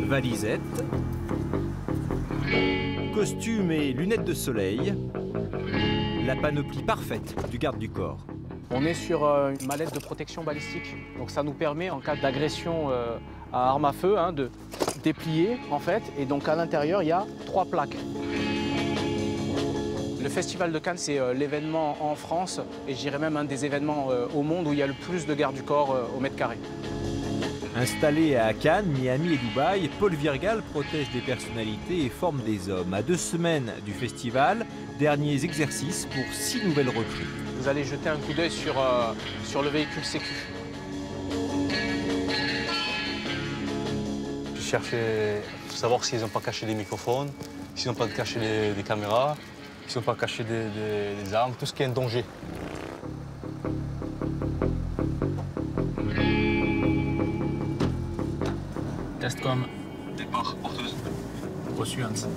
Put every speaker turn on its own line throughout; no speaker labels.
Valisette, costume et lunettes de soleil, la panoplie parfaite du garde du corps.
On est sur une mallette de protection balistique. Donc ça nous permet, en cas d'agression à arme à feu, de déplier en fait. Et donc à l'intérieur, il y a 3 plaques. Le Festival de Cannes, c'est l'événement en France, et je dirais même un des événements au monde où il y a le plus de gardes du corps au mètre carré.
Installé à Cannes, Miami et Dubaï, Paul Virgal protège des personnalités et forme des hommes. À 2 semaines du festival, derniers exercices pour 6 nouvelles recrues.
Vous allez jeter un coup d'œil sur le véhicule sécu.
Je cherchais à savoir s'ils n'ont pas caché des microphones, s'ils n'ont pas caché des caméras, s'ils n'ont pas caché des armes, tout ce qui est un danger.
Testcom. Départ, porteuse. Reçu, Hans.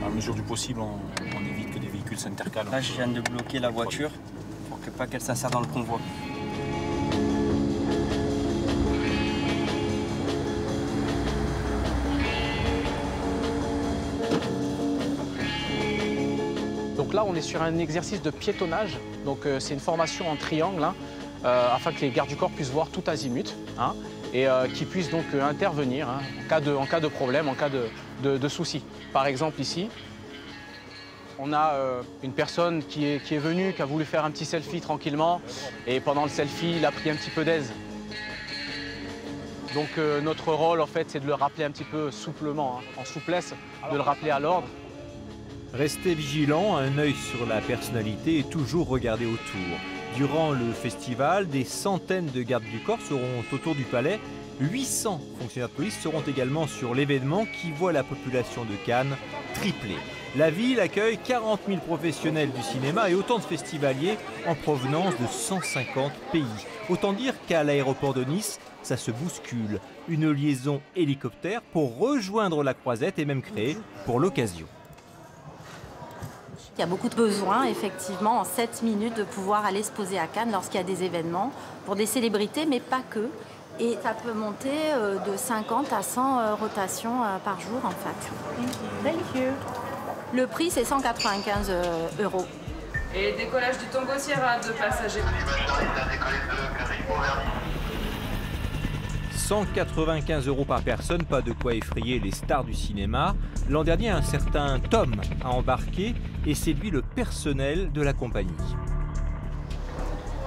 À mesure du possible, on évite que des véhicules s'intercalent.
Là, je viens de bloquer la voiture pour que pas qu'elle s'insère dans le convoi.
Donc là, on est sur un exercice de piétonnage. Donc c'est une formation en triangle, afin que les gardes du corps puissent voir tout azimut, et qu'ils puissent donc intervenir en cas de problème, en cas de souci. Par exemple ici, on a une personne qui est venue, qui a voulu faire un petit selfie tranquillement, et pendant le selfie, il a pris un petit peu d'aise. Donc notre rôle, en fait, c'est de le rappeler un petit peu souplement, en souplesse, de le rappeler à l'ordre.
Restez vigilants, un œil sur la personnalité et toujours regarder autour. Durant le festival, des centaines de gardes du corps seront autour du palais. 800 fonctionnaires de police seront également sur l'événement qui voit la population de Cannes tripler. La ville accueille 40 000 professionnels du cinéma et autant de festivaliers en provenance de 150 pays. Autant dire qu'à l'aéroport de Nice, ça se bouscule. Une liaison hélicoptère pour rejoindre la Croisette est même créée pour l'occasion.
Il y a beaucoup de besoins, effectivement, en 7 minutes, de pouvoir aller se poser à Cannes lorsqu'il y a des événements, pour des célébrités, mais pas que. Et ça peut monter de 50 à 100 rotations par jour, en fait.
Thank you.
Le prix, c'est 195 €.
Et décollage du Tango Sierra, 2 passagers.
195 € par personne, pas de quoi effrayer les stars du cinéma. L'an dernier, un certain Tom a embarqué et c'est lui le personnel de la compagnie.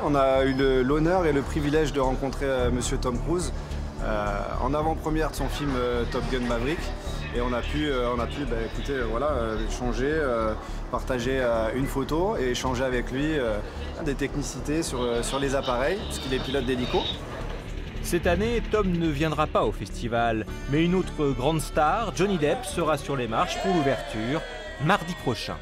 On a eu l'honneur et le privilège de rencontrer Monsieur Tom Cruise en avant-première de son film Top Gun Maverick. Et on a pu écoutez, échanger, partager une photo et échanger avec lui des technicités sur les appareils, puisqu'il est pilote d'hélico.
Cette année, Tom ne viendra pas au festival, mais une autre grande star, Johnny Depp, sera sur les marches pour l'ouverture mardi prochain.